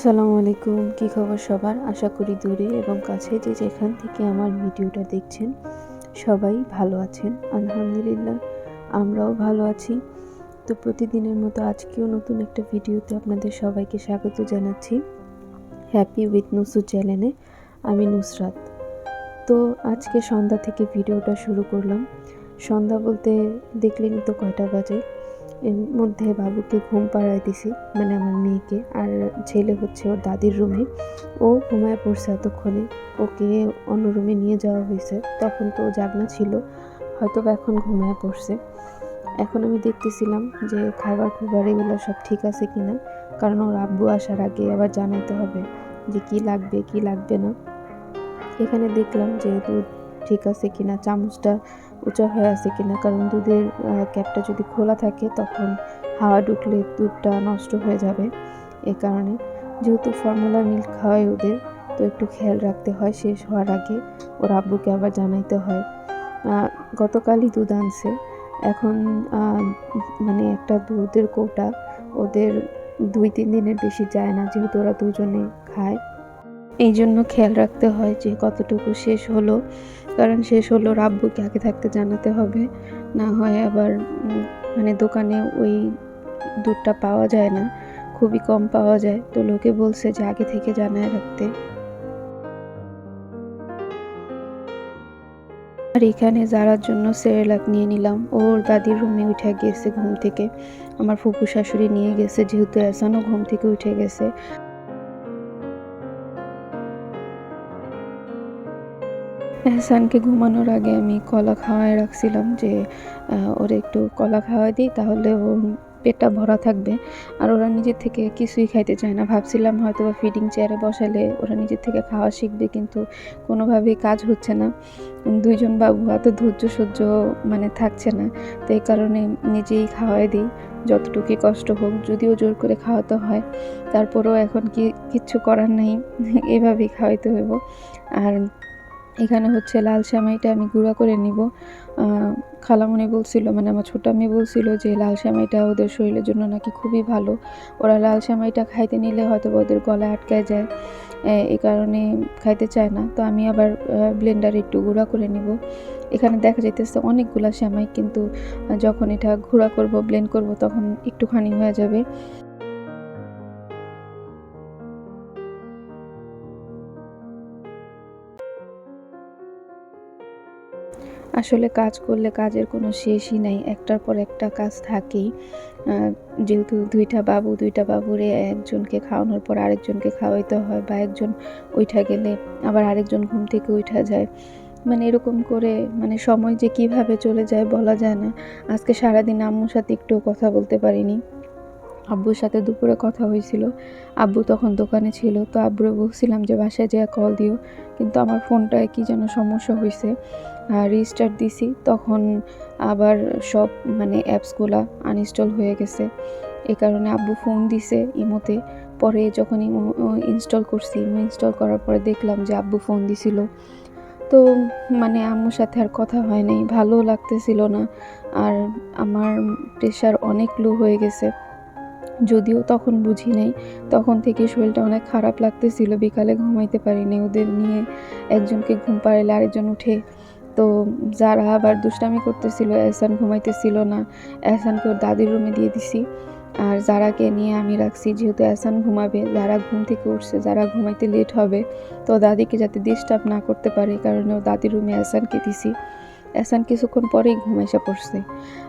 আসসালামু আলাইকুম, কী খবর সবার? আশা করি দূরে এবং কাছে যে যেখান থেকে আমার ভিডিওটা দেখছেন সবাই ভালো আছেন। আলহামদুলিল্লাহ আমরাও ভালো আছি। তো প্রতিদিনের মতো আজকেও নতুন একটা ভিডিওতে আপনাদের সবাইকে স্বাগত জানাচ্ছি হ্যাপি উইথ নুসু চ্যানেলে। আমি নুসরাত। তো আজকে সন্ধ্যা থেকে ভিডিওটা শুরু করলাম। সন্ধ্যা বলতে দেখলেনই তো কয়টা বাজে। এর মধ্যে বাবুকে ঘুম পাড়ায় দিছি, মানে আমার মেয়েকে, আর ছেলে হচ্ছে ওর দাদির রুমে। ও ঘুমায় পড়ছে এতক্ষণে। ওকে অন্য রুমে নিয়ে যাওয়া হয়েছে, তখন তো জাগনা ছিল, হয়তো বা এখন ঘুমায় পড়ছে। এখন আমি দেখতেছিলাম যে খাবার এগুলো সব ঠিক আছে কিনা, কারণ ওর আব্বু আসার আগে আবার জানাইতে হবে যে কি লাগবে কি লাগবে না। এখানে দেখলাম যে দুধ ঠিক আছে কিনা, চামচটা উঁচা হয়ে আছে কিনা, কারণ দুধের ক্যাপটা যদি খোলা থাকে তখন হাওয়া ঢুকলে দুধটা নষ্ট হয়ে যাবে। এ কারণে যেহেতু ফর্মুলা মিল্ক খাওয়াই ওদের, তো একটু খেয়াল রাখতে হয়, শেষ হওয়ার আগে ওর আব্বুকে আবার জানাইতে হয়। গতকালই দুধ আনছে, এখন মানে একটা দুধের কৌটা ওদের 2-3 দিনের বেশি যায় না, যেহেতু ওরা দুজনে খায়। এই জন্য খেয়াল রাখতে হয় যে কতটুকু শেষ হলো, কারণ শেষ হলো আব্বুকে আগে থাকতে জানাতে হবে, না হয় আবার মানে দোকানে ওই দুধটা পাওয়া যায় না, খুবই কম পাওয়া যায়। তো লোকে বলছে যে আগে থেকে জানায় রাখতে। আর এখানে যারার জন্য সেরেলাক নিয়ে নিলাম। ওর দাদির রুমে উঠে গেছে ঘুম থেকে, আমার ফুপু শাশুড়ি নিয়ে গেছে, যেহেতু এসানও ঘুম থেকে উঠে গেছে। এহসানকে ঘুমানোর আগে আমি কলা খাওয়ায় রাখছিলাম যে ওরা একটু কলা খাওয়াই দিই, তাহলে ও পেটটা ভরা থাকবে। আর ওরা নিজের থেকে কিছুই খাইতে চায় না। ভাবছিলাম হয়তো বা ফিডিং চেয়ারে বসালে ওরা নিজের থেকে খাওয়া শিখবে, কিন্তু কোনোভাবেই কাজ হচ্ছে না। দুইজন বাবু এত ধৈর্য সহ্য মানে থাকছে না, তো এই কারণে নিজেই খাওয়াই দিই, যতটুকুই কষ্ট হোক। যদিও জোর করে খাওয়াতে হয়, তারপরেও এখন কিচ্ছু করার নেই, এভাবেই খাওয়াইতে হইব। আর এখানে হচ্ছে লাল সেমাইটা আমি গুঁড়া করে নিব। খালামণি বলছিল, মানে আমার ছোটো মেয়ে বলছিল যে লাল সেমাইটা ওদের শরীরের জন্য নাকি খুবই ভালো। ওরা লাল সেমাইটা খাইতে নিলে হয়তো ওদের গলায় আটকায় যায়, এই কারণে খাইতে চায় না। তো আমি আবার ব্লেন্ডারে একটু গুঁড়া করে নিব। এখানে দেখা যাইতেছে অনেকগুলা সেমাই, কিন্তু যখন এটা গুঁড়া করব, ব্লেন্ড করব, তখন একটুখানি হয়ে যাবে। আসলে কাজ করলে কাজের কোনো শেষই নাই, একটার পর একটা কাজ থাকেই। যেহেতু 2টা বাবুরে একজনকে খাওয়ানোর পর আরেকজনকে খাওয়াইতে হয়, বা একজন উইঠা গেলে আবার আরেকজন ঘুম থেকে উঠা যায়, মানে এরকম করে মানে সময় যে কিভাবে চলে যায় বলা যায় না। আজকে সারাদিন আম্মুর সাথে একটু কথা বলতে পারিনি। আব্বুর সাথে দুপুরে কথা হয়েছিল, আব্বু তখন দোকানে ছিল। তো আব্বুরে বলছিলাম যে বাসায় যেয়ে কল দিও, কিন্তু আমার ফোনটায় কি যেন সমস্যা হয়েছে, রিস্টার্ট দিছি, তখন আবার সব মানে অ্যাপসগুলা আনইনস্টল হয়ে গেছে। এই কারণে আব্বু ফোন দিছে ইমোতে। পরে যখন ইমো ইনস্টল করছি, ইমো ইনস্টল করার পরে দেখলাম যে আব্বু ফোন দিছিল। তো মানে আম্মুর সাথে আর কথা হয় নাই, ভালোও লাগতেছিল না। আর আমার প্রেশার অনেক লো হয়ে গেছে, যদিও তখন বুঝি নাই। তখন থেকে শরীরটা অনেক খারাপ লাগতেছিল, বিকালে ঘুমাইতে পারিনি। ওদের নিয়ে একজনকে ঘুম পাড়াইলে আরেকজন উঠে, তো যারা আবার দুষ্টামি করতেছিল, এহসান ঘুমাইতেছিল না, এহসানকে ওর দাদির রুমে দিয়ে দিছি। আর যারাকে নিয়ে আমি রাখছি, যেহেতু এহসান ঘুমাবে, যারা ঘুম থেকে উঠছে, যারা ঘুমাইতে লেট হবে, তো দাদিকে যাতে ডিস্টার্ব না করতে পারে, এই কারণে ওর দাদির রুমে এহসানকে দিছি। এহসান কিছুক্ষণ পরেই ঘুম এসে পড়ছে।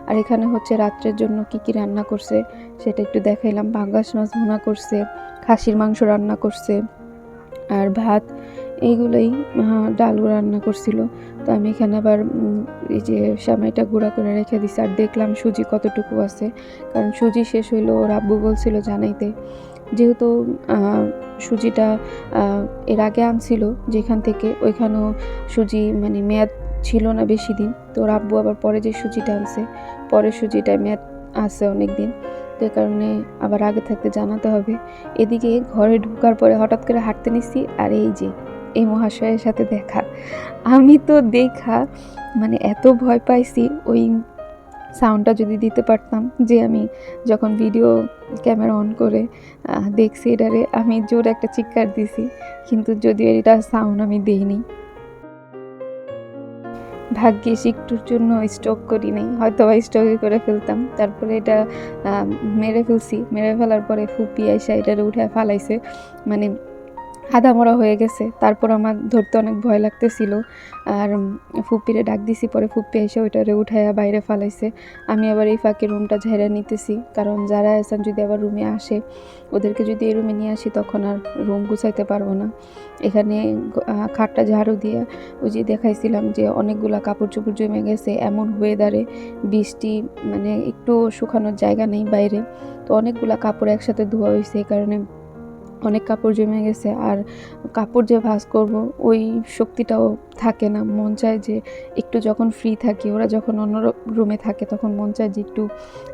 আর এখানে হচ্ছে রাত্রের জন্য কি রান্না করছে সেটা একটু দেখাইলাম। পাঙ্গাস মাছ ভুনা করছে, খাসির মাংস রান্না করছে, আর ভাত, এইগুলোই। ডালও রান্না করছিল। তো আমি এখানে আবার এই যে সেমাইটা গুঁড়া করে রেখে দিছি। আর দেখলাম সুজি কতটুকু আছে, কারণ সুজি শেষ হইলো, ওর আব্বু বলছিল জানাইতে। যেহেতু সুজিটা এর আগে আনছিল যেখান থেকে, ওইখানেও সুজি মানে মেয়াদ ছিল না বেশি দিন। তো ওর আব্বু আবার পরে যে সুজিটা আনছে, পরের সুজিটা মেয়াদ আছে অনেক দিন, তো এই কারণে আবার আগে থাকতে জানাতে হবে। এদিকে ঘরে ঢোকার পরে হঠাৎ করে হাঁটতে নিচ্ছি, আর এই যে এই মহাশয়ের সাথে দেখা। আমি তো দেখা মানে এত ভয় পাইছি, ওই সাউন্ডটা যদি দিতে পারতাম, যে আমি যখন ভিডিও ক্যামেরা অন করে দেখছি এটারে, আমি জোরে একটা চিৎকার দিছি, কিন্তু যদিও এটা সাউন্ড আমি দেইনি। ভাগ্যিস একটুর জন্য স্ট্রোক করি নাই, হয়তো বা স্ট্রোকই করে ফেলতাম। তারপরে এটা মেরে ফেলছি। মেরে ফেলার পরে ফুপি আইসা এটারে উঠায় ফালাইছে, মানে আধা মরা হয়ে গেছে। তারপর আমার ধরতে অনেক ভয় লাগতেছিল, আর ফুপিরে ডাক দিছি, পরে ফুপি এসে ওইটারে উঠাইয়া বাইরে ফালাইছে। আমি আবার এই ফাঁকে রুমটা ঝেড়ে নিতেছি, কারণ যারা এসান যদি আবার রুমে আসে, ওদেরকে যদি এই রুমে নিয়ে আসি তখন আর রুম গুছাইতে পারবো না। এখানে খাটটা ঝাড়ু দিয়ে ওই যে দেখাইছিলাম যে অনেকগুলা কাপড় চোপড় জমে গেছে, এমন ওয়েদারে বৃষ্টি, মানে একটু শুকানোর জায়গা নেই বাইরে, তো অনেকগুলা কাপড় একসাথে ধোয়া হয়েছে, এই কারণে অনেক কাপড় জমে গেছে। আর কাপড় যে ভাঁজ করব ওই শক্তিটাও থাকে না। মন চায় যে একটু যখন ফ্রি থাকি, ওরা যখন অন্য রুমে থাকে তখন মন চায় যে একটু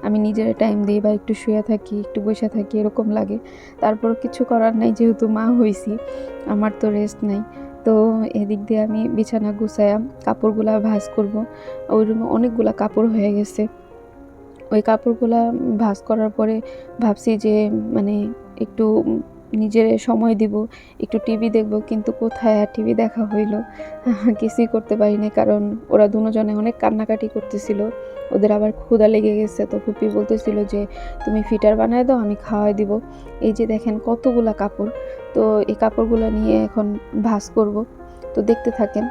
আমি নিজের টাইম দিই, বা একটু শুয়ে থাকি, একটু বসে থাকি, এরকম লাগে। তারপরও কিছু করার নাই, যেহেতু মা হইছি, আমার তো রেস্ট নাই। তো এদিক দিয়ে আমি বিছানা গুছায়া কাপড়গুলা ভাঁজ করব। ওই রুমে অনেকগুলা কাপড় হয়ে গেছে। ওই কাপড়গুলা ভাঁজ করার পরে ভাবছি যে মানে একটু নিজের সময় দিব, একটু টিভি দেখব, কিন্তু কোথায় আর টিভি দেখা হইল, কিছুই করতে পারিনি, কারণ ওরা দুজনে অনেক কান্নাকাটি করতেছিল। ওদের আবার ক্ষুধা লেগে গেছে, তো ফুপি বলতেছিল যে তুমি ফিটার বানায় দাও, আমি খাওয়াই দিব। এই যে দেখেন কতগুলা কাপড়, তো এই কাপড়গুলো নিয়ে এখন ভাঁজ করব, তো দেখতে থাকেন।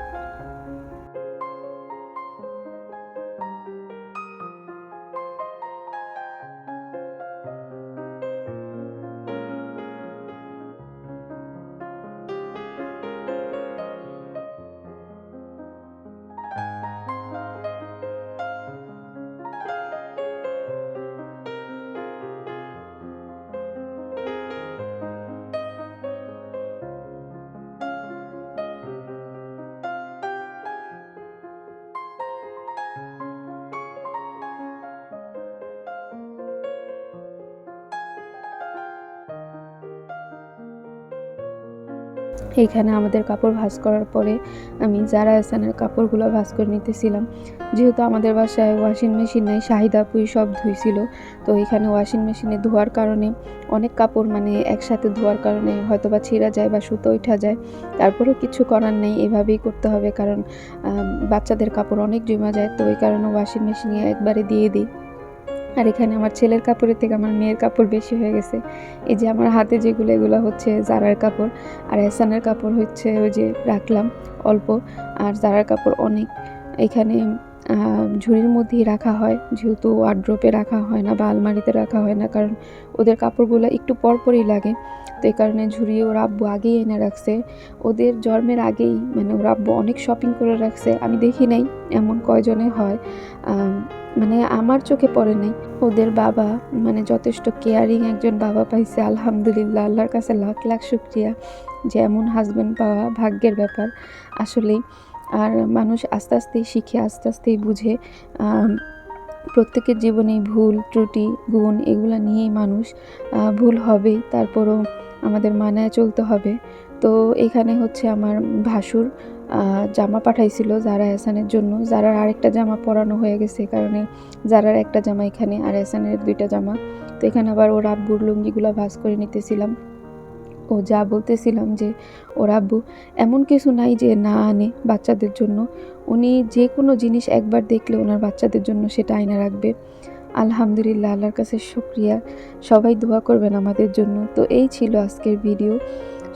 এইখানে আমাদের কাপড় ভাঁজ করার পরে আমি যারা এহসানের কাপড়গুলো ভাঁজ করে নিতেছিলাম। যেহেতু আমাদের বাসায় ওয়াশিং মেশিন নেই, শাহিদ আপুই সব ধুইছিল। তো এখানে ওয়াশিং মেশিনে ধোয়ার কারণে অনেক কাপড় মানে একসাথে ধোয়ার কারণে হয়তো বা ছিঁড়া যায় বা সুতো উঠা যায়। তারপরেও কিছু করার নেই, এভাবেই করতে হবে, কারণ বাচ্চাদের কাপড় অনেক জমা যায়, তো ওই কারণে ওয়াশিং মেশিনে একবারে দিয়ে দিই। আর এখানে আমার ছেলের কাপড়ের থেকে আমার মেয়ের কাপড় বেশি হয়ে গেছে। এই যে আমার হাতে যেগুলো, এগুলো হচ্ছে জারার কাপড়, আর এহসানের কাপড় হচ্ছে ওই যে রাখলাম অল্প, আর জারার কাপড় অনেক। এখানে ঝুড়ির মধ্যেই রাখা হয়, যেহেতু ওয়ার্ড্রোপে রাখা হয় না বা আলমারিতে রাখা হয় না, কারণ ওদের কাপড়গুলো একটু পরপরই লাগে। তো এই কারণে ঝুড়ি ওর আব্বু আগেই এনে রাখছে, ওদের জন্মের আগেই, মানে ওর আব্বু অনেক শপিং করে রাখছে। আমি দেখি নাই এমন কয়জনে হয়, মানে আমার চোখে পড়ে নাই। ওদের বাবা মানে যথেষ্ট কেয়ারিং একজন বাবা পাইছে, আলহামদুলিল্লাহ, আল্লাহর কাছে লাখ লাখ শুকরিয়া, যে এমন হাজব্যান্ড পাওয়া ভাগ্যের ব্যাপার আসলেই। আর মানুষ আস্তে আস্তেই শিখে, আস্তে আস্তেই বুঝে। প্রত্যেকের জীবনেই ভুল ত্রুটি গুণ এগুলো নিয়েই মানুষ, ভুল হবেই, তারপরও আমাদের মানায় চলতে হবে। তো এখানে হচ্ছে আমার ভাসুর জামা পাঠাইছিল যারা এহসানের জন্য। যারার আরেকটা জামা পরানো হয়ে গেছে, কারণে যারার একটা জামা এখানে আর এহসানের দুইটা জামা। তো এখানে আবার ওর আব্বুর লুঙ্গিগুলো ভাঁজ করে নিতেছিলাম। ও যা বলতেছিলাম যে ওর আব্বু এমন কিছু নাই যে না আনে বাচ্চাদের জন্য, উনি যে কোনো জিনিস একবার দেখলে ওনার বাচ্চাদের জন্য সেটা আয়না রাখবে। আলহামদুলিল্লাহ, আল্লাহর কাছে শুকরিয়া। সবাই দোয়া করবেন আমাদের জন্য। তো এই ছিল আজকের ভিডিও।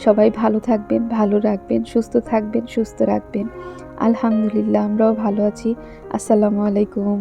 সবাই ভালো থাকবেন, ভালো রাখবেন, সুস্থ থাকবেন, সুস্থ রাখবেন। আলহামদুলিল্লাহ, আমরাও ভালো আছি। আসসালামু আলাইকুম।